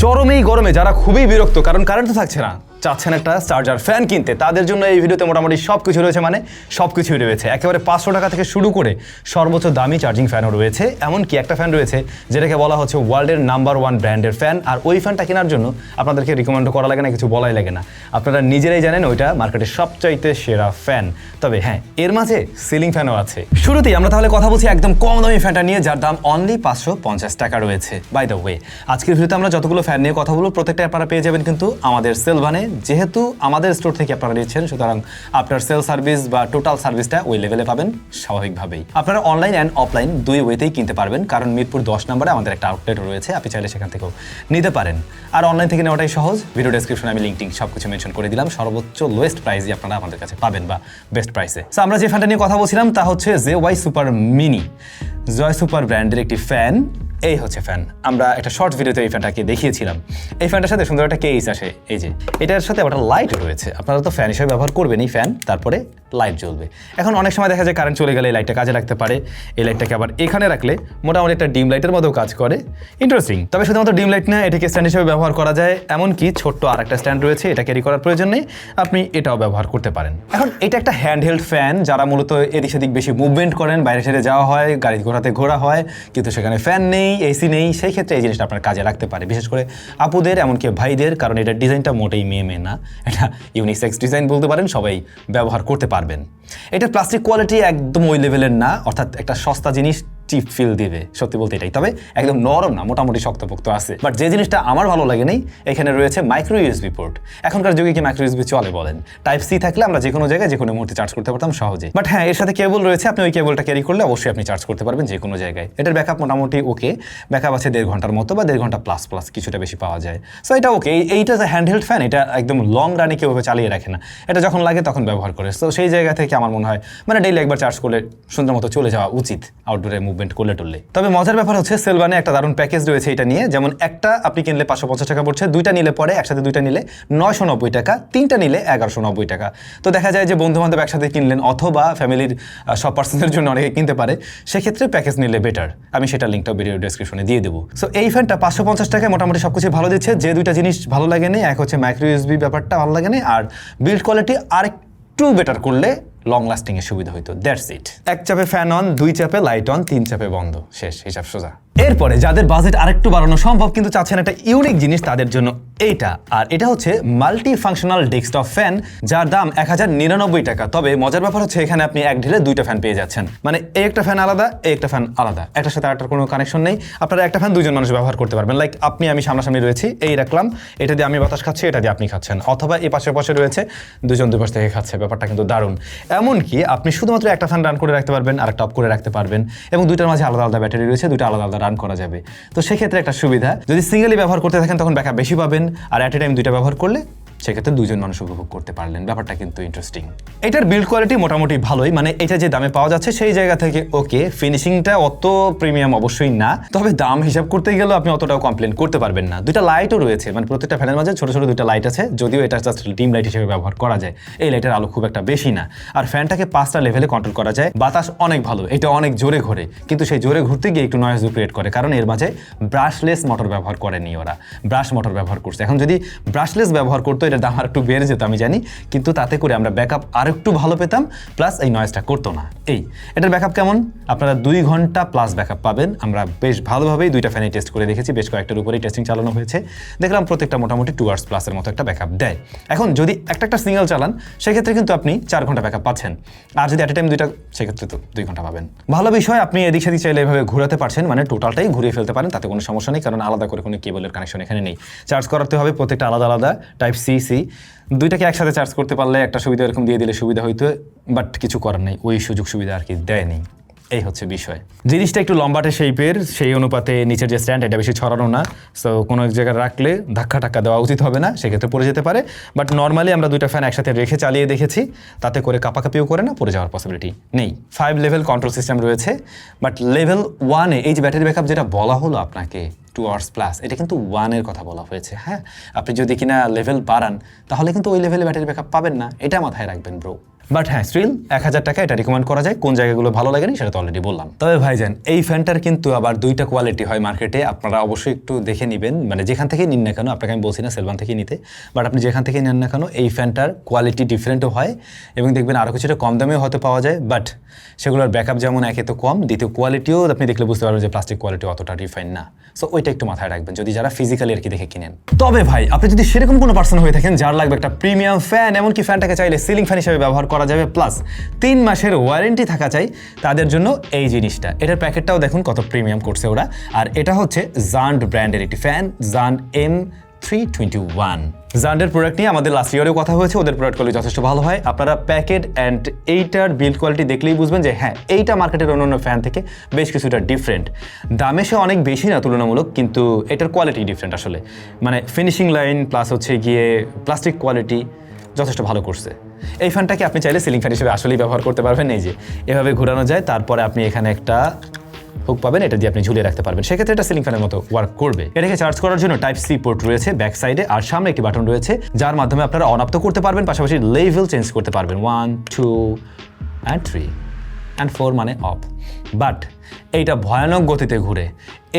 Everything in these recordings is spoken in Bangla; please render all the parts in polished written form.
চরম এই গরমে যারা খুবই বিরক্ত কারণ কারেন্ট তো থাকছে না, চাচ্ছেন একটা চার্জার ফ্যান কিনতে, তাদের জন্য এই ভিডিওতে মোটামুটি সব কিছু রয়েছে, মানে সব কিছুই রয়েছে। একেবারে 500 টাকা থেকে শুরু করে সর্বোচ্চ দামি চার্জিং ফ্যানও রয়েছে। এমনকি একটা ফ্যান রয়েছে যেটাকে বলা হচ্ছে ওয়ার্ল্ডের নাম্বার 1 ব্র্যান্ডের ফ্যান। আর ওই ফ্যানটা কেনার জন্য আপনাদেরকে রিকমেন্ড করা লাগে না, কিছু বলাই লাগে না, আপনারা নিজেরাই জানেন ওইটা মার্কেটের সবচাইতে সেরা ফ্যান। তবে হ্যাঁ, এর মাঝে সিলিং ফ্যানও আছে। শুরুতেই আমরা তাহলে কথা বলছি একদম কম দামি ফ্যানটা নিয়ে, যার দাম অনলি 550 টাকা রয়েছে। বাই দ্য ওয়ে, আজকের ভিডিওতে আমরা যতগুলো ফ্যান নিয়ে কথা বলবো প্রত্যেকটা আপনারা পেয়ে যাবেন কিন্তু আমাদের সেলভানে। যেহেতু আমাদের স্টোর থেকে আপনারা নিচ্ছেন, সুতরাং আপনার সেল সার্ভিস বা টোটাল সার্ভিসটা ওই লেভেলে পাবেন স্বাভাবিকভাবেই। আপনারা অনলাইন অ্যান্ড অফলাইন দুই ওয়েতেই কিনতে পারবেন, কারণ মিরপুর 10 নম্বরে আমাদের একটা আউটলেট রয়েছে, আপনি চাইলে সেখান থেকেও নিতে পারেন। আর অনলাইন থেকে নেওয়াটাই সহজ। ভিডিও ডেসক্রিপশনে আমি লিঙ্ক সব কিছু মেনশন করে দিলাম। সর্বোচ্চ লোয়েস্ট প্রাইসই আপনারা আমাদের কাছে পাবেন, বা বেস্ট প্রাইসে। সো আমরা যে ফ্যানটা নিয়ে কথা বলছিলাম তা হচ্ছে জয় সুপার মিনি, জয় সুপার ব্র্যান্ডের একটি ফ্যান। এই হচ্ছে ফ্যান। আমরা একটা শর্ট ভিডিওতে এই ফ্যানটাকে দেখিয়েছিলাম। এই ফ্যানটার সাথে সুন্দর একটা কেস আসে, এই যে এটার সাথে একটা লাইট রয়েছে। আপনারা তো ফ্যান হিসেবে ব্যবহার করবেন এই ফ্যান, তারপরে লাইট জ্বলবে। এখন অনেক সময় দেখা যায় কারেন্ট চলে গেলে এই লাইটটা কাজে লাগতে পারে। এই লাইটটাকে আবার এখানে রাখলে মোটামুটি একটা ডিম লাইটের মতো কাজ করে। ইন্টারেস্টিং। তবে শুধুমাত্র ডিম লাইট না, এটাকে স্ট্যান্ড হিসেবে ব্যবহার করা যায়। এমনকি ছোট্ট আর একটা স্ট্যান্ড রয়েছে, এটা ক্যারি করার প্রয়োজন নেই, আপনি এটাও ব্যবহার করতে পারেন। এখন এটা একটা হ্যান্ডহেল্ড ফ্যান। যারা মূলত এদিক সেদিক বেশি মুভমেন্ট করেন, বাইরে ছেড়ে যাওয়া হয়, গাড়ি ঘোড়াতে ঘোরা হয়, কিন্তু সেখানে ফ্যান নেই, এসি নেই, সেই ক্ষেত্রে এই জিনিসটা আপনার কাজে লাগতে পারে। বিশেষ করে আপুদের, এমনকি ভাইদের, কারণ এটার ডিজাইনটা মোটেই মেয়ে না, এটা ইউনিসেক্স ডিজাইন বলতে পারেন, সবাই ব্যবহার করতে পারবেন। এটার প্লাস্টিক কোয়ালিটি একদম ওই লেভেলের না, অর্থাৎ একটা সস্তা জিনিস চিপ ফিল দিবে, সত্যি বলতে এটাই। তবে একদম নরম না, মোটামুটি শক্তপোক্ত আছে। বাট যে জিনিসটা আমার ভালো লাগে নেই, এখানে রয়েছে মাইক্রো ইউএসবি পোর্ট। এখনকার যুগে কি মাইক্রো ইউএসবি চলে বলেন? টাইপ সি থাকলে আমরা যে কোনো জায়গায় যে কোনো মুহূর্তে চার্জ করতে পারতাম সহজে। বাট হ্যাঁ, এর সাথে কেবল রয়েছে, আপনি ওই কেবলটা ক্যারি করলে অবশ্যই আপনি চার্জ করতে পারবেন যে কোনো জায়গায়। এটার ব্যাকআপ মোটামুটি ওকে, ব্যাকআপ আছে 1.5 ঘন্টার মতো, বা 1.5 ঘন্টা প্লাস প্লাস, কিছুটা বেশি পাওয়া যায়। সো এটা ওকে। এইটা যে হ্যান্ডহেল্ড ফ্যান, এটা একদম লং রানে কেউভাবে চালিয়ে রাখে না, এটা যখন লাগে তখন ব্যবহার করে। সো সেই জায়গা থেকে আমার মনে হয় মানে ডেইলি একবার চার্জ করলে সুন্দর মতো চলে যাওয়া উচিত আউটডোরে মুভমেন্ট করলে টরলে। তবে মজার ব্যাপার হচ্ছে সেলভানে একটা দারুণ প্যাকেজ রয়েছে এটা নিয়ে। যেমন একটা আপনি কিনলে 550 টাকা পড়ছে, দুইটা নিলে পরে একসাথে দুইটা নিলে 990 টাকা, তিনটা নিলে 1190 টাকা। তো দেখা যায় যে বন্ধু বান্ধব একসাথে কিনলেন, অথবা ফ্যামিলির সব পার্সনের জন্য অনেকে কিনতে পারে, সেক্ষেত্রে প্যাকেজ নিলে বেটার। আমি সেটা লিঙ্কটা ভিডিও ডেসক্রিপশনে দিয়ে দেবো। সো এই ফ্যানটা 550 টাকায় মোটামুটি সব কিছু ভালো দিচ্ছে। যে দুইটা জিনিস ভালো লাগে না, এক হচ্ছে মাইক্রো ইউএসবি ব্যাপারটা ভালো লাগে না, আর বিল্ড কোয়ালিটি আরেকটু বেটার করলে লং লাস্টিং এর সুবিধা হইতো। That's it. এক চাপে ফ্যান অন, 2 চাপে লাইট অন, 3 চাপে বন্ধ, শেষ, হিসাব সোজা। এরপরে যাদের বাজেট আরেকটু বাড়ানো সম্ভব কিন্তু চাচ্ছেন একটা ইউনিক জিনিস, তাদের জন্য এইটা। আর এটা হচ্ছে মাল্টি ফাংশনাল ডেস্কটপ ফ্যান, যার দাম 1099 টাকা। তবে মজার ব্যাপার হচ্ছে এখানে আপনি এক ঢিলে দুইটা ফ্যান পেয়ে যাচ্ছেন। মানে এই একটা ফ্যান আলাদা, এই একটা ফ্যান আলাদা, একটার সাথে আরেকটার কোনো কানেকশন নেই। আপনারা একটা ফ্যান দুইজন মানুষ ব্যবহার করতে পারবেন। লাইক আমি সামনাসামনি রয়েছি, এই রাখলাম, এটা দিয়ে আমি বাতাস খাচ্ছি, এটা দিয়ে আপনি খাচ্ছেন, অথবা এই পাশে রয়েছে, দুজন দুই পাশ থেকে খাচ্ছে। ব্যাপারটা কিন্তু দারুণ। এমনকি আপনি শুধুমাত্র একটা ফ্যান রান করে রাখতে পারবেন, আরেকটা অফ করে রাখতে পারবেন, এবং দুইটার মাঝে আলাদা আলাদা ব্যাটারি রয়েছে, দুইটা আলাদা আলাদা রান করা যাবে। তো সেক্ষেত্রে একটা সুবিধা, যদি সিঙ্গেলি ব্যবহার করতে থাকেন তখন ব্যাকআপ বেশি পাবেন, আর অ্যাট এ টাইম দুইটা ব্যবহার করলে সেক্ষেত্রে দুজন মানুষ উপভোগ করতে পারলেন। ব্যাপারটা কিন্তু ইন্টারেস্টিং। এটার বিল্ড কোয়ালিটি মোটামুটি ভালোই, মানে এটা যে দামে পাওয়া যাচ্ছে সেই জায়গা থেকে ওকে। ফিনিশিংটা অত প্রিমিয়াম অবশ্যই না, তবে দাম হিসাব করতে গেলেও আপনি অতটাও কমপ্লেন করতে পারবেন না। দুইটা লাইটও রয়েছে, মানে প্রত্যেকটা ফ্যানের মাঝে ছোট ছোট দুইটা লাইট আছে, যদিও এটা জাস্ট ডিম লাইট হিসেবে ব্যবহার করা যায়। এই লাইটের আলো খুব একটা বেশি না, আর ফ্যানটাকে 5টা লেভেলে কন্ট্রোল করা যায়। বাতাস অনেক ভালো, এটা অনেক জোরে ঘোরে, কিন্তু সেই জোরে ঘুরতে গিয়ে একটু নয়েজ ক্রিয়েট করে, কারণ এর মাঝে ব্রাশলেস মোটর ব্যবহার করেনি ওরা, ব্রাশ মোটর ব্যবহার করছে। এখন যদি ব্রাশলেস ব্যবহার করতো, এটার দাম আর একটু বেড়ে যেত আমি জানি, কিন্তু তাতে করে আমরা ব্যাকআপ আর একটু ভালো পেতাম, প্লাস এই নয়েজটা করতো না। এটার ব্যাকআপ কেমন? আপনারা 2 ঘন্টা প্লাস ব্যাকআপ পাবেন। আমরা বেশ ভালোভাবেই দুইটা ফ্যানে টেস্ট করে দেখেছি, বেশ কয়েকটার উপরেই টেস্টিং চালানো হয়েছে, দেখলাম প্রত্যেকটা মোটামুটি 2 আওয়ার্স প্লাসের মতো একটা ব্যাকআপ দেয়। এখন যদি একটা সিঙ্গেল চালান, সেক্ষেত্রে কিন্তু আপনি 4 ঘন্টা ব্যাকআপ পাচ্ছেন, আর যদি অ্যাট এ টাইম দুইটা, সেক্ষেত্রে তো 2 ঘন্টা পাবেন। ভালো বিষয়, আপনি এদিক সেদিক চাইলে এভাবে ঘোরাতে পারছেন, মানে টোটালটাই ঘুরিয়ে ফেলতে পারেন, তাতে কোনো সমস্যা নেই, কারণ আলাদা করে কোনো কেবলের কানেকশন এখানে নেই। চার্জ করাতে হবে প্রত্যেকটা আলাদা আলাদা, টাইপ সি। দুইটাকে একসাথে চার্জ করতে পারলে একটা সুবিধা এরকম দিয়ে দিলে সুবিধা হইতো, বাট কিছু করার নেই, ওই সুযোগ সুবিধা আর কি দেয়নি। এই হচ্ছে বিষয়। জিনিসটা একটু লম্বাটে শেপের, সেই অনুপাতে নিচের যে স্ট্যান্ড এটা বেশি ছড়ানো না, সো কোনো এক জায়গায় রাখলে ধাক্কা দেওয়া উচিত হবে না, সেক্ষেত্রে পড়ে যেতে পারে। বাট নর্মালি আমরা দুইটা ফ্যান একসাথে রেখে চালিয়ে দেখেছি, তাতে করে কাঁপাকাঁপিও করে না, পড়ে যাওয়ার পসিবিলিটি নেই। 5 লেভেল কন্ট্রোল সিস্টেম রয়েছে, বাট লেভেল 1-এ এই যে ব্যাটারি ব্যাকআপ যেটা বলা হলো আপনাকে 2 আওয়ার্স প্লাস, এটা কিন্তু 1-এর কথা বলা হয়েছে। হ্যাঁ, আপনি যদি কিনা লেভেল বাড়ান তাহলে কিন্তু ওই লেভেলে ব্যাটারি ব্যাকআপ পাবেন না, এটা মাথায় রাখবেন ব্রো। বাট হ্যাঁ স্টিল 1000 টাকা এটা রিকমেন্ড করা যায়। কোন জায়গাগুলো ভালো লাগেনি সেটা তো অলরেডি বললাম। তবে ভাইজান এই ফ্যানটার কিন্তু আবার দুইটা কোয়ালিটি হয় মার্কেটে, আপনারা অবশ্যই একটু দেখে নেবেন। মানে যেখান থেকে নিন না কেন, আপনাকে আমি বলছি না সেলভান থেকে নিতে, বাট আপনি যেখান থেকে নেন না কেন এই ফ্যানটার কোয়ালিটি ডিফারেন্টও হয় এবং দেখবেন আরও কিছুটা কম দামেও হয়তো পাওয়া যায়। বাট সেগুলোর ব্যাকআপ যেমন একে তো কম, দ্বিতীয় কোয়ালিটিও আপনি দেখলে বুঝতে পারবেন যে প্লাস্টিক কোয়ালিটি অতটা রিফাইন না। সো ওইটা একটু মাথায় রাখবেন যদি যারা ফিজিক্যালি আর কি দেখে কিনেন। তবে ভাই আপনি যদি সেরকম কোনো পার্সন হয়ে থাকেন যার লাগবে একটা প্রিমিয়াম ফ্যান, এমনকি ফ্যানটাকে চাইলে সিলিং ফ্যান হিসেবে ব্যবহার করা যাবে, প্লাস 3 মাসের ওয়ারেন্টি থাকা চাই, তাদের জন্য এই জিনিসটা। এটার প্যাকেটটাও দেখুন কত প্রিমিয়াম করছে ওরা। আর এটা হচ্ছে জান্ড ব্র্যান্ডের একটি ফ্যান, জান্ড M321। জান্ডের প্রোডাক্ট নিয়ে আমাদের লাস্ট ইয়ারেও কথা হয়েছে, ওদের প্রোডাক্ট কোয়ালিটি যথেষ্ট ভালো হয়। আপনারা প্যাকেট অ্যান্ড এইটার বিল্ড কোয়ালিটি দেখলেই বুঝবেন যে হ্যাঁ এইটা মার্কেটের অন্যান্য ফ্যান থেকে বেশ কিছুটা ডিফারেন্ট। দামে সে অনেক বেশি না তুলনামূলক, কিন্তু এটার কোয়ালিটি ডিফারেন্ট আসলে। মানে ফিনিশিং লাইন প্লাস হচ্ছে গিয়ে প্লাস্টিক কোয়ালিটি যথেষ্ট ভালো করছে। এই ফ্যানটাকে আপনি চাইলে সিলিং ফ্যান হিসেবে আসলেই ব্যবহার করতে পারবেন। এই যে এভাবে ঘোরানো যায়, তারপরে আপনি এখানে একটা হুক পাবেন, এটা দিয়ে আপনি ঝুলিয়ে রাখতে পারবেন, সেক্ষেত্রে এটা সিলিং ফ্যানের মতো ওয়ার্ক করবে। এটাকে চার্জ করার জন্য টাইপ সি পোর্ট রয়েছে ব্যাক সাইডে, আর সামনে একটি বাটন রয়েছে যার মাধ্যমে আপনারা অন অফ তো করতে পারবেন, পাশাপাশি লেভেল চেঞ্জ করতে পারবেন 1 2 and 3 and 4 মানে অফ। বাট এইটা ভয়ানক গতিতে ঘুরে।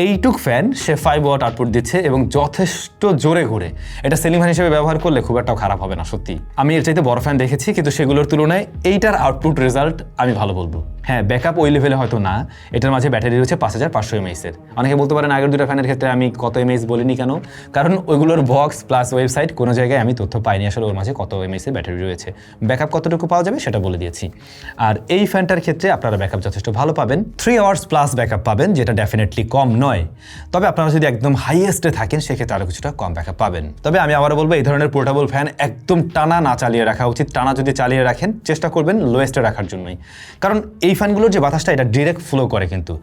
এইটুক ফ্যান সে 5 ওয়াট আউটপুট দিচ্ছে এবং যথেষ্ট জোরে ঘুরে। এটা সিলিং ফ্যান হিসেবে ব্যবহার করলে খুব একটাও খারাপ হবে না সত্যি। আমি এর চাইতে বড় ফ্যান দেখেছি, কিন্তু সেগুলোর তুলনায় এইটার আউটপুট রেজাল্ট আমি ভালো বলবো। হ্যাঁ ব্যাকআপ ওই লেভেলে হয়তো না, এটার মাঝে ব্যাটারি রয়েছে 5500 mAh এর। অনেকে বলতে পারেন আগের দুটো ফ্যানের ক্ষেত্রে আমি কত mAh বলিনি কেন, কারণ ওইগুলোর বক্স প্লাস ওয়েবসাইট কোনো জায়গায় আমি তথ্য পাইনি আসলে ওর মাঝে কত mAh এর ব্যাটারি রয়েছে। ব্যাকআপ কতটুকু পাওয়া যাবে সেটা বলে দিয়েছি। আর এই ফ্যানটার ক্ষেত্রে আপনারা ব্যাকআপ যথেষ্ট ভালো পাবেন, 3 আওয়ার্স প্লাস ব্যাকআপ পাবেন, যেটা ডেফিনেটলি কম নয়। তবে আপনারা যদি একদম হাইয়েস্টে থাকেন সেক্ষেত্রে আরও কিছুটা কম ব্যাকআপ পাবেন। তবে আমি আবারও বলবো এই ধরনের পোর্টেবল ফ্যান একদম টানা না চালিয়ে রাখা উচিত। টানা যদি চালিয়ে রাখেন চেষ্টা করবেন লোয়েস্টে রাখার জন্যই, কারণ এই ফ্যানগুলোর যে বাতাসটা এটা ডিরেক্ট ফ্লো করে কিন্তু।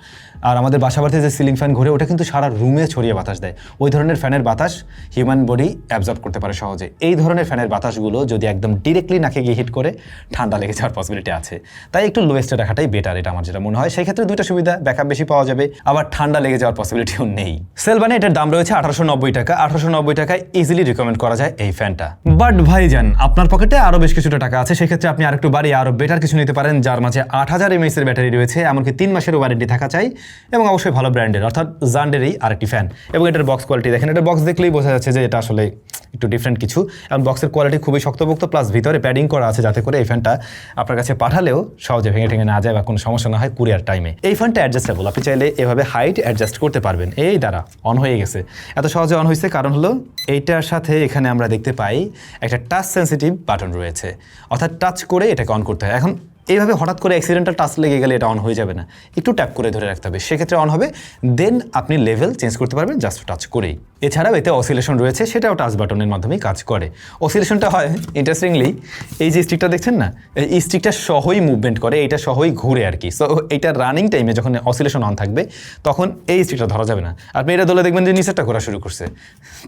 আর আমাদের বাসাবাড়িতে যে সিলিং ফ্যান ঘুরে ওটা কিন্তু সারা রুমে ছড়িয়ে বাতাস দেয়। ওই ধরনের ফ্যানের বাতাস হিউম্যান বডি অ্যাবজর্ব করতে পারে সহজে। এই ধরনের ফ্যানের বাতাসগুলো যদি একদম ডিরেক্টলি নাকে গিয়ে হিট করে ঠান্ডা লেগে যাওয়ার পসিবিলিটি আছে, তাই একটু লোয়েস্টে রাখাটাই বেটার, এটা আমার যেটা মনে হয়। সেই ক্ষেত্রে দুইটা সুবিধা, ব্যাকআপ বেশি পাওয়া যাবে, আবার ঠান্ডা লেগে যাওয়ার পসিবিলিটিও নেই। সেলভানে এটার দাম রয়েছে 1890 টাকা। 1890 টাকায় ইজিলি রিকমেন্ড করা যায় এই ফ্যানটা। বাট ভাইজান আপনার পকেটে আরও বেশ কিছুটা টাকা আছে, সেক্ষেত্রে আপনি আরেকটু বাড়িয়ে আরও বেটার কিছু নিতে পারেন, যার মাঝে 8000 mAh এর ব্যাটারি রয়েছে, এমনকি 3 মাসের ওয়ারেন্টি থাকা চাই, এবং অবশ্যই ভালো ব্র্যান্ডের অর্থাৎ জান্ডেরই আরেকটি ফ্যান। এবং এটার বক্স কোয়ালিটি দেখেন, এটার বক্স দেখলেই বোঝা যাচ্ছে যে এটা আসলে একটু ডিফারেন্ট কিছু, এবং বক্সের কোয়ালিটি খুবই শক্তপোক্ত, প্লাস ভিতরে প্যাডিং করা আছে যাতে করে এই ফ্যানটা আপনার কাছে পাঠালেও সহজে ভেঙে ঠেঙে না যায় বা কোনো সমস্যা না হয় কুরিয়ার টাইমে। এই ফ্যানটা অ্যাডজাস্টেবল, আপনি চাইলে এভাবে হাইট অ্যাডজাস্ট করতে পারবেন। এই দ্বারা অন হয়ে গেছে, এত সহজে অন হয়েছে কারণ হলো এইটার সাথে এখানে আমরা দেখতে পাই একটা টাচ সেন্সিটিভ বাটন রয়েছে, অর্থাৎ টাচ করে এটাকে অন করতে হয়। এখন এইভাবে হঠাৎ করে অ্যাক্সিডেন্টাল টাচ লেগে গেলে এটা অন হয়ে যাবে না, একটু ট্যাপ করে ধরে রাখতে হবে, সেক্ষেত্রে অন হবে। দেন আপনি লেভেল চেঞ্জ করতে পারবেন জাস্ট টাচ করেই। এছাড়াও এতে অসিলেশন রয়েছে, সেটাও টাচ বাটনের মাধ্যমেই কাজ করে। অসিলেশনটা হয় ইন্টারেস্টিংলি, এই যে স্টিকটা দেখছেন না, এই স্টিকটা সহই মুভমেন্ট করে, এইটা সহই ঘুরে আর কি। সো এইটা রানিং টাইমে যখন অসিলেশন অন থাকবে তখন এই স্টিকটা ধরা যাবে না। আপনি এটা ধরে দেখবেন যে নিচেরটা ঘোরা শুরু করছে,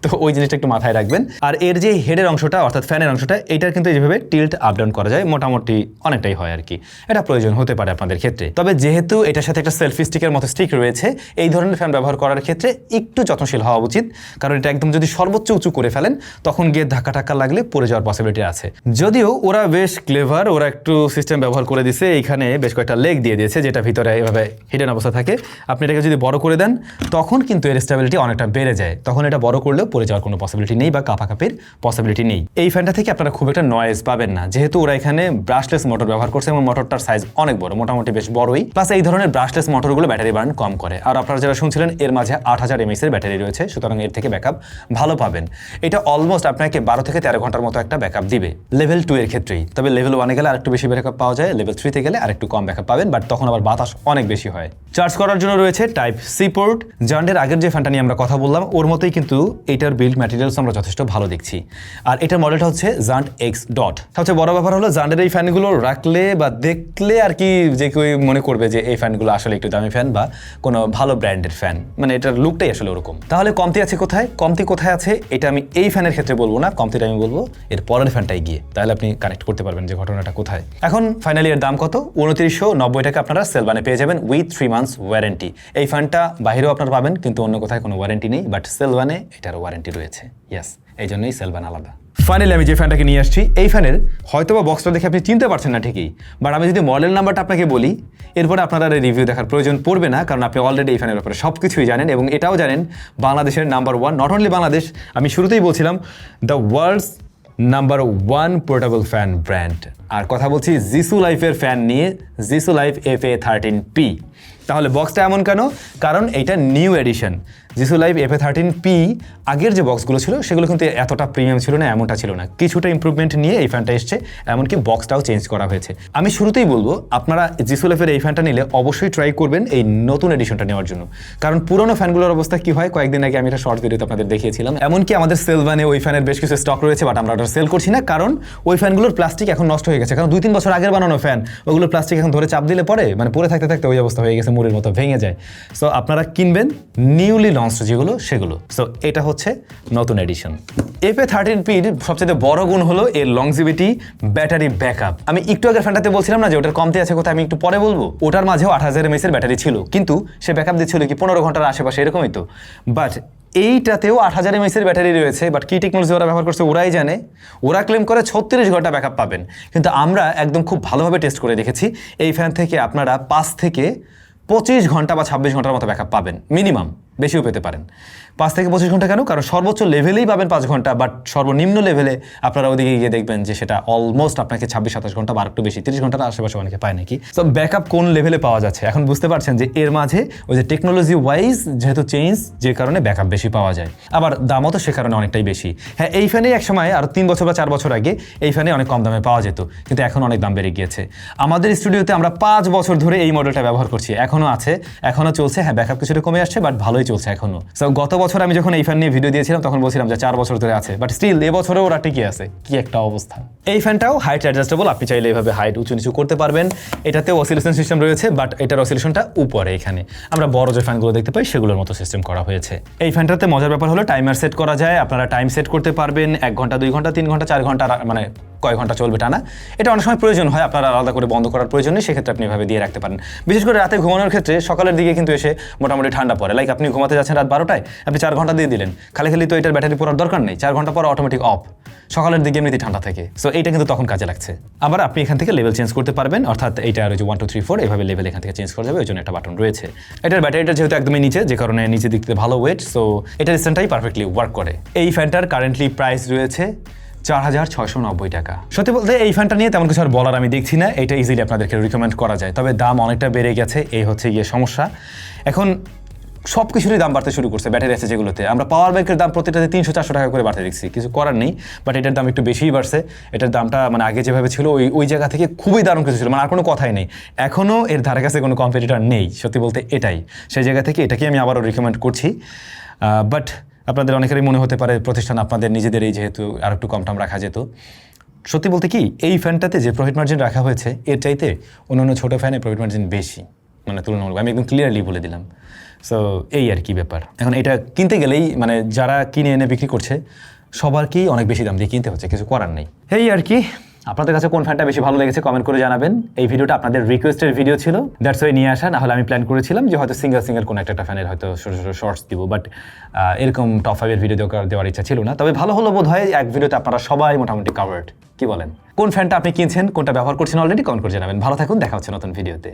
তো ওই জিনিসটা একটু মাথায় রাখবেন। আর এর যে হেডের অংশটা অর্থাৎ ফ্যানের অংশটা, এইটার কিন্তু এইভাবে টিল্ট আপ ডাউন করা যায়, মোটামুটি অনেকটাই হয় আর কি। এটা প্রয়োজন হতে পারে আপনাদের ক্ষেত্রে। তবে যেহেতু এটার সাথে একটা সেলফি স্টিকের মতো স্টিক রয়েছে, এই ধরনের ফ্যান ব্যবহার করার ক্ষেত্রে একটু যত্নশীল হওয়া উচিত, কারণ এটা একদম যদি সর্বোচ্চ উঁচু করে ফেলেন তখন গিয়ে ধাক্কা লাগলে পড়ে যাওয়ার পসিবিলিটি আছে। যদিও ওরা বেশ ক্লেভার, ওরা একটু সিস্টেম ব্যবহার করে দিছে, এইখানে বেশ কয়েকটা লেগ দিয়ে দিয়েছে যেটা ভিতরে এভাবে হিডেন অবস্থা থাকে। আপনি এটাকে যদি বড় করে দেন তখন কিন্তু এর স্টেবিলিটি অনেকটা বেড়ে যায়, তখন এটা বড় করলেও পড়ে যাওয়ার কোনো পসিবিলিটি নেই বা কাঁপাকাঁপির পসিবিলিটি নেই। এই ফ্যানটা থেকে আপনারা খুব একটা নয়েজ পাবেন না, যেহেতু ওরা এখানে ব্রাশলেস মোটর ব্যবহার করছে এবং মোটরটার সাইজ অনেক বড়, মোটামুটি বেশ বড়ই। প্লাস এই ধরনের ব্রাশলেস মোটরগুলো ব্যাটারি বার্ন কম করে। আর আপনারা যারা শুনছিলেন এর মাঝে 8000 mAh এর ব্যাটারি রয়েছে, সুতরাং এর থেকে ব্যাকআপ ভালো পাবেন। এটা অলমোস্ট আপনাকে 12 থেকে 13 ঘন্টার মতো একটা ব্যাকআপ দিবে লেভেল 2 এর ক্ষেত্রেই। তবে লেভেল 1 এ গেলে আরেকটু বেশি ব্যাকআপ পাওয়া যায়, লেভেল 3 তে গেলে আরেকটু কম ব্যাকআপ পাবেন, বাট তখন আবার বাতাস অনেক বেশি হয়। চার্জ করার জন্য রয়েছে টাইপ সি পোর্ট। জান্ডের আগের যে ফ্যানটা নিয়ে আমরা কথা বললাম ওর মতোই কিন্তু এটার বিল্ড ম্যাটেরিয়ালস আমরা যথেষ্ট ভালো দেখছি। আর এটার মডেলটা হচ্ছে জান্ড এক্স ডট। সবচেয়ে বড় ব্যাপার হলো জান্ডের এই ফ্যানগুলো রাখলে বা দেখলে আর কি যে কেউ মনে করবে যে এই ফ্যানগুলো আসলে একটু দামি ফ্যান বা কোনো ভালো ব্র্যান্ডের ফ্যান, মানে এটার লুকটাই আসলে ওরকম। তাহলে কমতি আছে কোথায়? কমতি কোথায় আছে এটা আমি এই ফ্যানের ক্ষেত্রে বলবো না, কমতিটা আমি বলবো এর পরের ফ্যানটাই গিয়ে, তাহলে আপনি কানেক্ট করতে পারবেন যে ঘটনাটা কোথায়। এখন ফাইনালি এর দাম কত? 2990 টাকা আপনারা সেলভানে পেয়ে যাবেন উইথ 3 মান্থস ওয়ারেন্টি। এই ফ্যানটা বাইরেও আপনারা পাবেন, কিন্তু অন্য কোথায় কোনো ওয়ারেন্টি নেই, বাট সেলভানে এটার ওয়ারেন্টি রয়েছে। ইয়েস। এই জন্যই সেলবান আলাদা। ফাইনালি আমি যে ফ্যানটাকে নিয়ে আসছি, এই ফ্যানের হয়তো বা বক্সটা দেখে আপনি চিনতে পারছেন না ঠিকই, বাট আমি যদি মডেল নাম্বারটা আপনাকে বলি, এরপরে আপনারা রিভিউ দেখার প্রয়োজন পড়বে না, কারণ আপনি অলরেডি এই ফ্যানের ব্যাপারে সব কিছুই জানেন এবং এটাও জানেন বাংলাদেশের নাম্বার 1, নট অনলি বাংলাদেশ, আমি শুরুতেই বলছিলাম the world's number 1 portable fan brand. আর কথা বলছি জিসু লাইফের ফ্যান নিয়ে, জিসু লাইফ FA13P। তাহলে বক্সটা এমন কেন? কারণ এইটা new addition. Jisu life FA13P আগের যে বক্সগুলো ছিল সেগুলো কিন্তু এতটা প্রিমিয়াম ছিল না, এমনটা ছিল না, কিছুটা ইমপ্রুভমেন্ট নিয়ে এই ফ্যানটা এসছে, এমনকি বক্সটাও চেঞ্জ করা হয়েছে। আমি শুরুতেই বলবো আপনারা জিসু লাইফের এই ফ্যানটা নিলে অবশ্যই ট্রাই করবেন এই নতুন এডিশনটা নেওয়ার জন্য, কারণ পুরোনো ফ্যানগুলোর অবস্থা কি হয় কয়েকদিন আগে আমি একটা শর্ট ভিডিওতে আপনাদের দেখিয়েছিলাম। এমনকি আমাদের সেলভানে ওই ফ্যানের বেশ কিছু স্টক রয়েছে, বাট আমরা ওটা সেল করছি না, কারণ ওই ফ্যানগুলোর প্লাস্টিক এখন নষ্ট হয়ে গেছে, কারণ 2-3 বছর আগের বানানো ফ্যান, ওগুলো প্লাস্টিক এখন ধরে চাপ দিলে পরে মানে পরে থাকতে থাকতে ওই অবস্থা হয়ে গেছে, মুড়ির মতো ভেঙে যায়। সো আপনারা কিনবেন নিউলি লঞ্চ যেগুলো সেগুলো। সো এটা হচ্ছে নতুন এডিশন। FA13Pর সবচেয়ে বড় গুণ হলো এর লংজিভিটি, ব্যাটারি ব্যাকআপ। আমি একটু আগের ফ্যানটাতে বলছিলাম না যে ওটার কমতে আছে কোথায়, আমি একটু পরে বলবো। ওটার মাঝেও 8000 mAh এর ব্যাটারি ছিল, কিন্তু সে ব্যাকআপ দিচ্ছিল কি 15 ঘন্টার আশেপাশে, এরকমই তো। বাট এইটাতেও 8000 mAh এর ব্যাটারি রয়েছে, বাট কি টেকনোলজি ওরা ব্যবহার করছে ওরাই জানে। ওরা ক্লেম করে 36 ঘন্টা ব্যাকআপ পাবেন, কিন্তু আমরা একদম খুব ভালোভাবে টেস্ট করে দেখেছি, এই ফ্যান থেকে আপনারা 5 থেকে 25 ঘন্টা বা 26 ঘন্টার মতো ব্যাকআপ পাবেন মিনিমাম, বেশিও পেতে পারেন। 5 থেকে 25 ঘন্টা কেন? কারণ সর্বোচ্চ লেভেলেই পাবেন 5 ঘন্টা, বাট সর্বনিম্ন লেভেলে আপনারা ওদিকে গিয়ে দেখবেন যে সেটা অলমোস্ট আপনাকে 26-27 ঘন্টা বা একটু বেশি 30 ঘন্টার আশেপাশে অনেকে পায় নাকি। তো ব্যাকআপ কোন লেভেলে পাওয়া যাচ্ছে এখন বুঝতে পারছেন যে এর মাঝে ওই যে টেকনোলজি ওয়াইজ যেহেতু চেঞ্জ, যে কারণে ব্যাকআপ বেশি পাওয়া যায়, আবার দামও তো সে কারণে অনেকটাই বেশি। হ্যাঁ, এই ফ্যানে এক সময় আরও 3 বছর বা 4 বছর আগে এই ফ্যানে অনেক কম দামে পাওয়া যেত, কিন্তু এখন অনেক দাম বেড়ে গিয়েছে। আমাদের স্টুডিওতে আমরা 5 বছর ধরে এই মডেলটা ব্যবহার করছি, এখনও আছে, এখনও চলছে। হ্যাঁ, ব্যাকআপ কিছুটা কমে আসছে, বাট ভালোই চলছে এখনও। সো গত বছর আমি যখন এই ফ্যান নিয়ে ভিডিও দিয়েছিলাম তখন বলছিলাম যে 4 বছর ধরে আছে, বাট স্টিল এবছরেও ওরা টিকে আছে। কি একটা অবস্থা! এই ফ্যানটাও হাইট অ্যাডজাস্টেবল, আপনি চাইলে এইভাবে হাইট উঁচু নিচু করতে পারবেন। এটাতেও অসিলেশন সিস্টেম রয়েছে, বাট এটার অসিলেশনটা উপরে, এখানে আমরা বড় যে ফ্যানগুলো দেখতে পাই সেগুলোর মতো সিস্টেম করা হয়েছে। এই ফ্যানটাতে মজার ব্যাপার হলো টাইমার সেট করা যায়, আপনারা টাইম সেট করতে পারবেন 1 ঘন্টা 2 ঘন্টা 3 ঘন্টা 4 ঘন্টা, মানে কয় ঘন্টা চলবে টানা। এটা অনেক সময় প্রয়োজন হয়, আপনারা আলাদা করে বন্ধ করার প্রয়োজন নেই, সেক্ষেত্রে আপনি এভাবে দিয়ে রাখতে পারেন। বিশেষ করে রাতে ঘুমানোর ক্ষেত্রে সকালের দিকে কিন্তু এসে মোটামুটি ঠান্ডা পড়ে, লাইক আপনি ঘুমাতে যাচ্ছেন রাত 12টায়, আপনি 4 ঘন্টা দিয়ে দিলেন, খালি তো এটার ব্যাটারি পড়ার দরকার নেই, 4 ঘন্টা পর অটোমেটিক অফ, সকালের দিকে এমনিতে ঠান্ডা থাকে। সো এইটা কিন্তু তখন কাজে লাগছে। আবার আপনি এখান থেকে লেভেল চেঞ্জ করতে পারবেন, অর্থাৎ এইটা আর 1 2 3 4 এভাবে লেভেল এখান থেকে চেঞ্জ করা যাবে, ওই জন্য একটা বাটন রয়েছে। এটার ব্যাটারিটা যেহেতু একদমই নিচে, যে কারণে নিচে দিকতে ভালো ওয়েট, সো এটার স্ট্যান্ডটাই পারফেক্টলি ওয়ার্ক করে। এই ফ্যানটার কারেন্টলি প্রাইস রয়েছে 4690 টাকা। সত্যি বলতে এই ফ্যানটা নিয়ে তেমন কিছু আর বলার আমি দেখছি না, এটা ইজিলি আপনাদেরকে রিকমেন্ড করা যায়, তবে দাম অনেকটা বেড়ে গেছে, এই হচ্ছে গিয়ে সমস্যা। এখন সব কিছুরই দাম বাড়তে শুরু করছে, ব্যাটারি আছে যেগুলোতে, আমরা পাওয়ার ব্যাংকের দাম প্রতিটাতে 300-400 টাকা করে বাড়তে দেখছি, কিছু করার নেই, বাট এটার দাম একটু বেশিই বাড়ছে। এটার দামটা মানে আগে যেভাবে ছিল ওই জায়গা থেকে খুবই দারুণ কিছু ছিল, মানে আর কোনো কথাই নেই, এখনও এর ধারে কাছে কোনো কম্পিটিটর নেই, সত্যি বলতে এটাই সেই জায়গা থেকে এটাকে আমি আবারও রিকমেন্ড করছি। বাট আপনাদের অনেকেরই মনে হতে পারে প্রতিষ্ঠান আপনাদের নিজেদেরই যেহেতু আর একটু কম টাম রাখা যেত। সত্যি বলতে কি, এই ফ্যানটাতে যে প্রফিট মার্জিন রাখা হয়েছে এর চাইতে অন্যান্য ছোটো ফ্যানে প্রফিট মার্জিন বেশি, মানে তুলনামূলক, আমি একদম ক্লিয়ারলি বলে দিলাম। সো এই আর কি ব্যাপার। এখন এটা কিনতে গেলেই মানে যারা কিনে এনে বিক্রি করছে সবারকেই অনেক বেশি দাম দিয়ে কিনতে হচ্ছে, কিছু করার নেই। এই আর কি। আপনাদের কাছে কোন ফ্যানটা বেশি ভালো লেগেছে কমেন্ট করে জানাবেন। এই ভিডিওটা আপনাদের রিকোয়েস্টের ভিডিও ছিল, দ্যাটস ওয়াই নিয়ে আসা, না হলে আমি প্ল্যান করেছিলাম যে হয়তো সিঙ্গেল কোনো একটা ফ্যানের হয়তো ছোটো ছোটো শর্টস দিব, বাট এরকম টপ 5 ভিডিও দেওয়ার ইচ্ছা ছিল না। তবে ভালো হলো বোধ হয় এক ভিডিওতে আপনারা সবাই মোটামুটি কাভার্ড। কি বলেন? কোন ফ্যানটা আপনি কিনছেন, কোনটা ব্যবহার করছেন অলরেডি কমেন্ট করে জানাবেন। ভালো থাকুন, দেখা হচ্ছে নতুন ভিডিওতে।